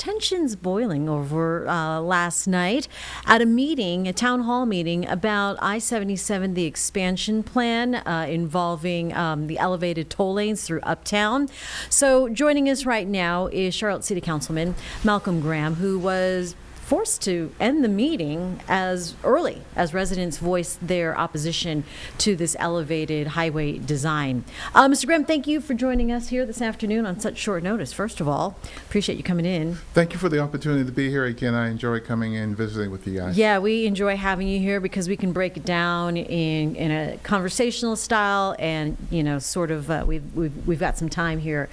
tensions boiling over last night at a town hall meeting about I-77, the expansion plan involving the elevated toll lanes through uptown. So joining us right now is Charlotte City Councilman Malcolm Graham, who was forced to end the meeting as early as residents voiced their opposition to this elevated highway design. Mr. Graham, thank you for joining us here this afternoon on such short notice. First of all, appreciate you coming in. Thank you for the opportunity to be here again. I enjoy coming in, visiting with you guys. Yeah, we enjoy having you here because we can break it down in a conversational style, and sort of we've got some time here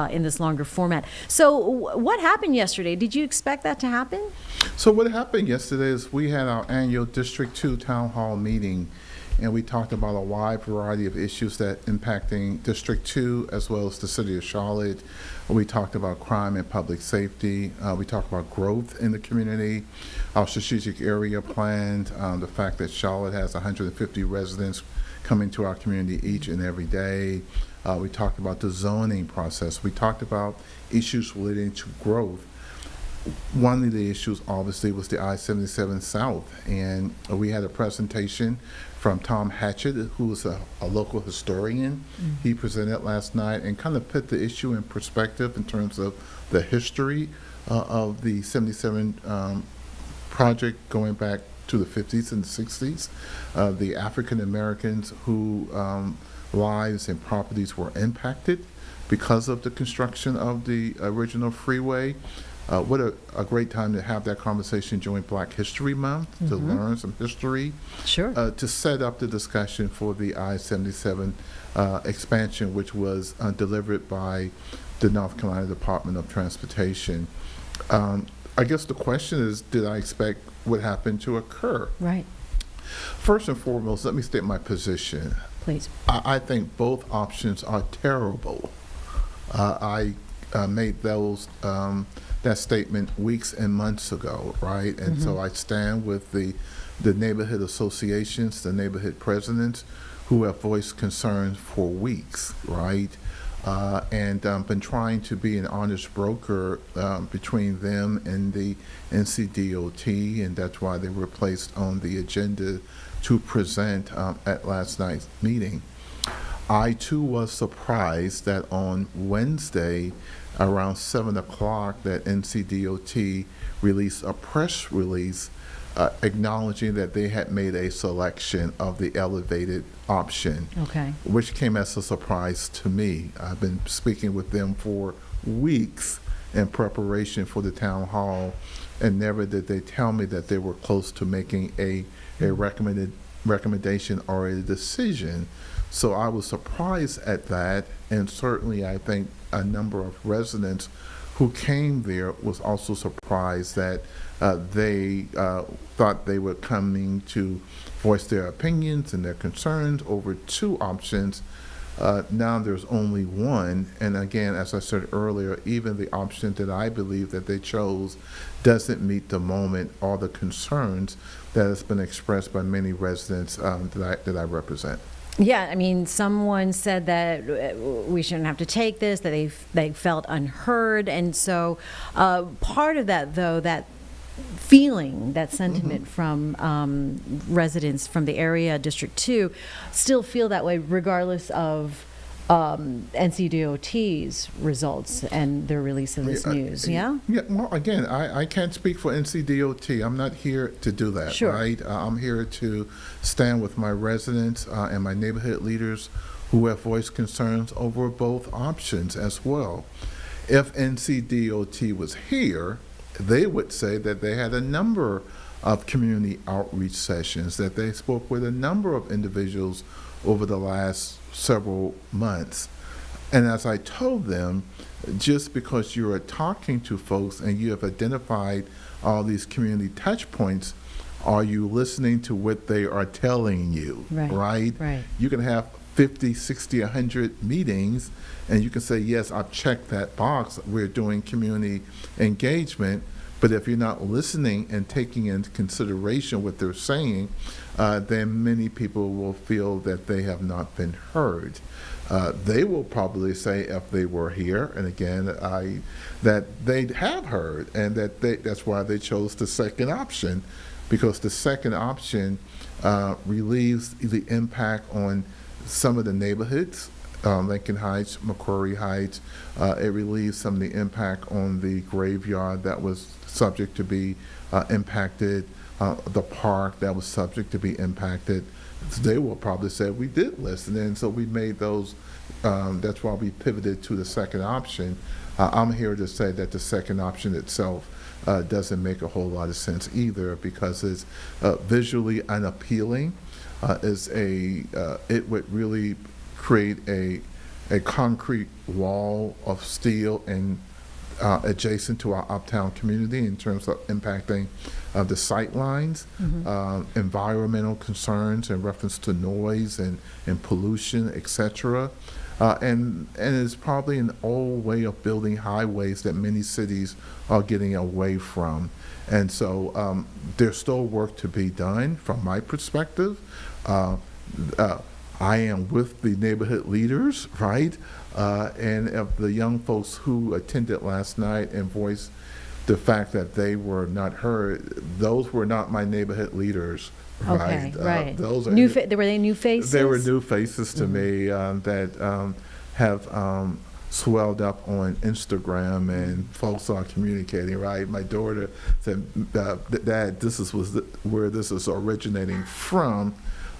in this longer format. So, what happened yesterday? Did you expect that to happen? So what happened yesterday is we had our annual District 2 Town Hall meeting, and we talked about a wide variety of issues that impacting District 2 as well as the city of Charlotte. We talked about crime and public safety. We talked about growth in the community, our strategic area plan, the fact that Charlotte has 150 residents coming to our community each and every day. We talked about the zoning process. We talked about issues relating to growth. One of the issues, obviously, was the I-77 South, and we had a presentation from Tom Hatchett, who is a local historian. Mm-hmm. He presented last night and kind of put the issue in perspective in terms of the history of the 77 project going back to the 50s and 60s, the African Americans who lives and properties were impacted because of the construction of the original freeway. What a great time to have that conversation during Black History Month, to learn some history, to set up the discussion for the I-77 expansion, which was delivered by the North Carolina Department of Transportation. I guess the question is, did I expect what happened to occur? Right. First and foremost, let me state my position. Please. I think both options are terrible. I made that statement weeks and months ago, right? And so I stand with the neighborhood associations, the neighborhood presidents who have voiced concerns for weeks, right? And been trying to be an honest broker between them and the NCDOT, and that's why they were placed on the agenda to present at last night's meeting. I too was surprised that on Wednesday, around 7 o'clock, that NCDOT released a press release acknowledging that they had made a selection of the elevated option, which came as a surprise to me. I've been speaking with them for weeks in preparation for the town hall, and never did they tell me that they were close to making a recommendation or a decision. So I was surprised at that, and certainly I think a number of residents who came there was also surprised that they thought they were coming to voice their opinions and their concerns over two options. Now there's only one, and again, as I said earlier, even the option that I believe that they chose doesn't meet the moment or the concerns that has been expressed by many residents that I represent. Yeah, I mean, someone said that we shouldn't have to take this, that they felt unheard, and so part of that, though, that feeling, that sentiment from residents from the area, District 2, still feel that way regardless of NCDOT's results and their release of this news, yeah? Yeah, well, again, I can't speak for NCDOT. I'm not here to do that, right? I'm here to stand with my residents and my neighborhood leaders who have voiced concerns over both options as well. If NCDOT was here, they would say that they had a number of community outreach sessions, that they spoke with a number of individuals over the last several months. And as I told them, just because you are talking to folks and you have identified all these community touch points, are you listening to what they are telling you, right? You can have 50, 60, 100 meetings, and you can say, yes, I've checked that box, we're doing community engagement, but if you're not listening and taking into consideration what they're saying, then many people will feel that they have not been heard. They will probably say if they were here, and again, that they have heard, and that's why they chose the second option, because the second option relieves the impact on some of the neighborhoods, Lincoln Heights, McCrorey Heights. It relieves some of the impact on the graveyard that was subject to be impacted, the park that was subject to be impacted. They will probably say we did listen, and so we made those. That's why we pivoted to the second option. I'm here to say that the second option itself doesn't make a whole lot of sense either, because it's visually unappealing. It would really create a concrete wall of steel and adjacent to our uptown community in terms of impacting the sight lines, environmental concerns in reference to noise and pollution, etc. And it's probably an old way of building highways that many cities are getting away from. And so there's still work to be done from my perspective. I am with the neighborhood leaders, right? And of the young folks who attended last night and voiced the fact that they were not heard, those were not my neighborhood leaders, right? Okay, right. Those are Were they new faces? They were new faces to me that have swelled up on Instagram, and folks are communicating, right? My daughter said, Dad, this is where this is originating from.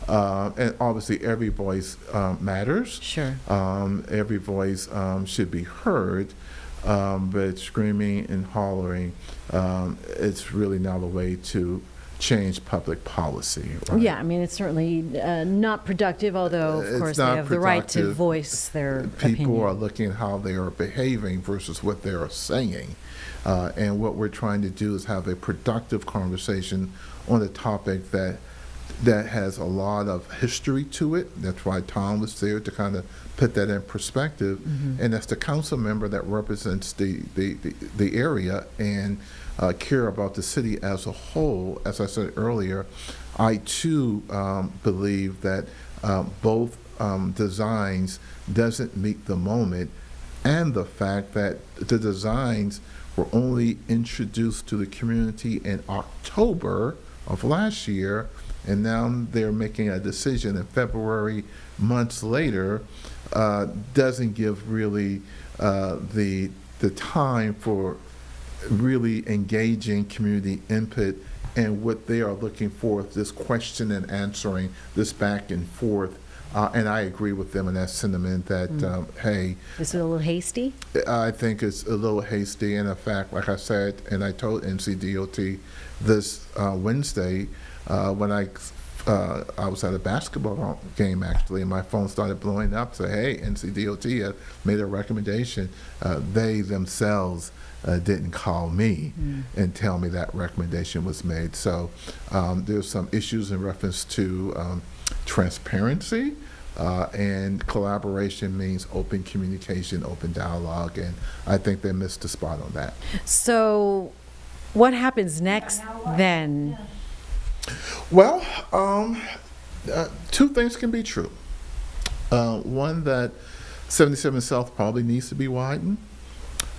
And obviously every voice matters. Sure. Every voice should be heard, but screaming and hollering, it's really not a way to change public policy. Right? Yeah, I mean, it's certainly not productive, although, of course, they have the right to voice their opinion. People are looking at how they are behaving versus what they are saying. And what we're trying to do is have a productive conversation on a topic that has a lot of history to it. That's why Tom was there to kind of put that in perspective. And as the council member that represents the area and care about the city as a whole, as I said earlier, I too believe that both designs doesn't meet the moment, and the fact that the designs were only introduced to the community in October of last year, and now they're making a decision in February, months later, doesn't give really the time for really engaging community input and what they are looking for, this question and answering, this back and forth. And I agree with them in that sentiment that, hey. Is it a little hasty? I think it's a little hasty. And in fact, like I said, and I told NCDOT this Wednesday, when I was at a basketball game actually, and my phone started blowing up. So hey, NCDOT had made a recommendation. They themselves didn't call me and tell me that recommendation was made. So there's some issues in reference to transparency, and collaboration means open communication, open dialogue, and I think they missed the spot on that. So what happens next then? Well, two things can be true. One, that 77 South probably needs to be widened,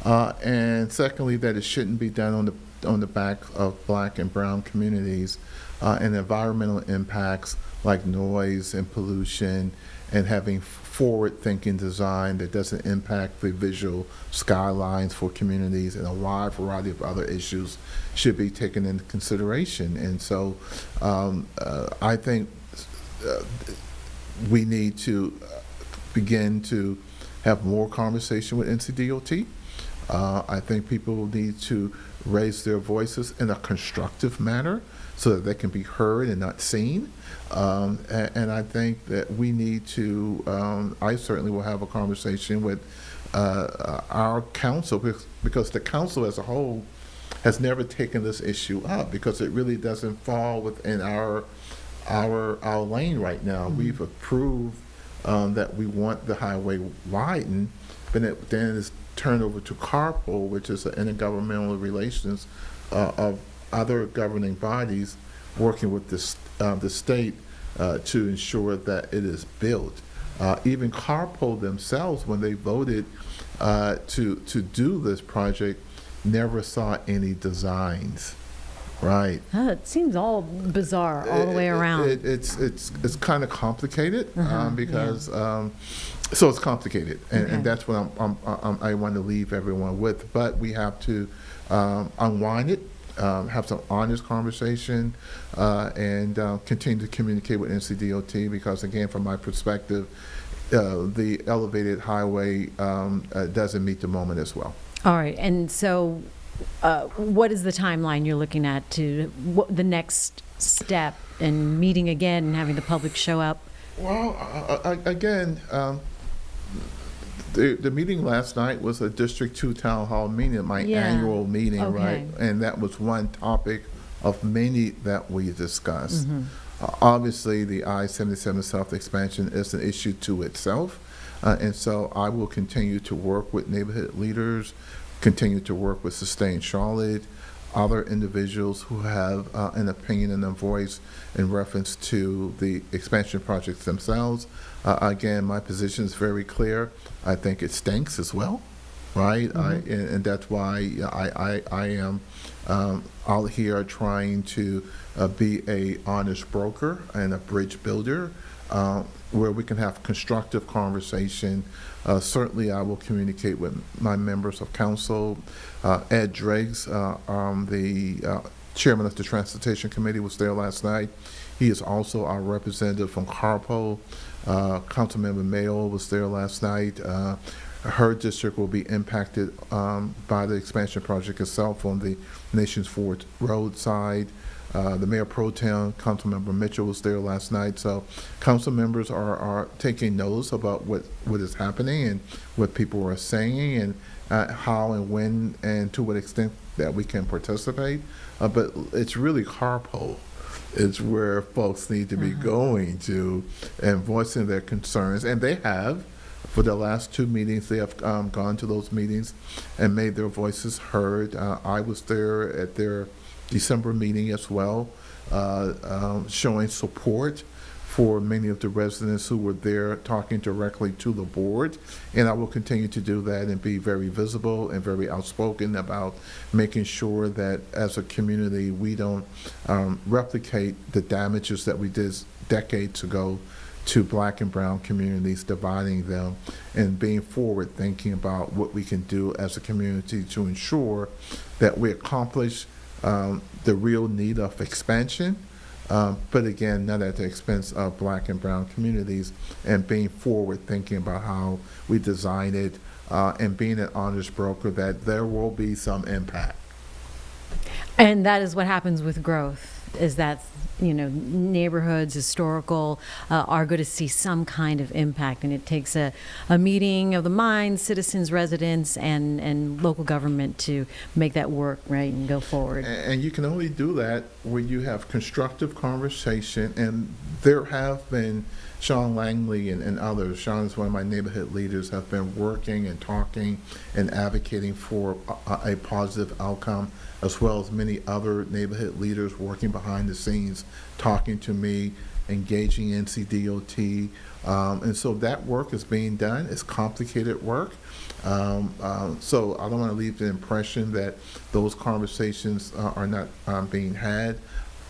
and secondly, that it shouldn't be done on the back of Black and brown communities, and environmental impacts like noise and pollution, and having forward-thinking design that doesn't impact the visual skylines for communities, and a wide variety of other issues should be taken into consideration. And so I think we need to begin to have more conversation with NCDOT. I think people need to raise their voices in a constructive manner so that they can be heard and not seen. And I think that we need to, I certainly will have a conversation with our council, because the council as a whole has never taken this issue up, because it really doesn't fall within our lane right now. We've approved that we want the highway widened, but then it's turned over to carpool, which is the intergovernmental relations of other governing bodies working with the state to ensure that it is built. Even Carpo themselves, when they voted to do this project, never saw any designs, right? It seems all bizarre all the way around. It's kind of complicated because so it's complicated, and that's what I want to leave everyone with. But we have to unwind it, have some honest conversation, and continue to communicate with NCDOT, because again, from my perspective, the elevated highway doesn't meet the moment as well. All right, and so what is the timeline you're looking at to the next step in meeting again and having the public show up? Well, again, the meeting last night was a District 2 Town Hall meeting, my annual meeting, right? And that was one topic of many that we discussed. Obviously, the I-77 South expansion is an issue to itself, and so I will continue to work with neighborhood leaders, continue to work with Sustain Charlotte, other individuals who have an opinion and a voice in reference to the expansion projects themselves. Again, my position is very clear. I think it stinks as well, right? And that's why I am out here trying to be a honest broker and a bridge builder, where we can have constructive conversation. Certainly, I will communicate with my members of council. Ed Driggs, the chairman of the Transportation Committee, was there last night. He is also our representative from Carpo. Councilmember Mayo was there last night. Her district will be impacted by the expansion project itself on the Nations Ford Road side. The Mayor Pro Tem, Councilmember Mitchell, was there last night. So council members are taking notice about what is happening and what people are saying, and how and when and to what extent that we can participate. But it's really Carpo is where folks need to be going to and voicing their concerns. And they have. For the last 2 meetings, they have gone to those meetings and made their voices heard. I was there at their December meeting as well, showing support for many of the residents who were there, talking directly to the board. And I will continue to do that and be very visible and very outspoken about making sure that as a community we don't replicate the damages that we did decades ago to Black and brown communities, dividing them, and being forward thinking about what we can do as a community to ensure that we accomplish the real need of expansion, but again, not at the expense of Black and brown communities, and being forward thinking about how we design it, and being an honest broker that there will be some impact. And that is what happens with growth, is that, you know, neighborhoods, historical, are going to see some kind of impact. And it takes a meeting of the minds, citizens, residents, and local government to make that work, right, and go forward. And you can only do that when you have constructive conversation. And there have been, Sean Langley and others, Sean is one of my neighborhood leaders, have been working and talking and advocating for a positive outcome, as well as many other neighborhood leaders working behind the scenes, talking to me, engaging NCDOT. And so that work is being done. It's complicated work. So I don't want to leave the impression that those conversations are not being had.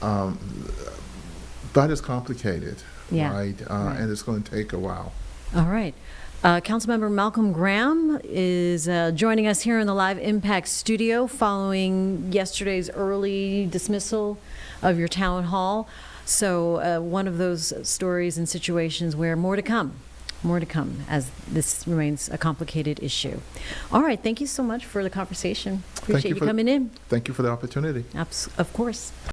But it's complicated, right? And it's going to take a while. All right. Councilmember Malcolm Graham is joining us here in the Live Impact studio following yesterday's early dismissal of your town hall. So one of those stories and situations where more to come, as this remains a complicated issue. All right. Thank you so much for the conversation. Appreciate you coming in. Thank you for the opportunity. Of course.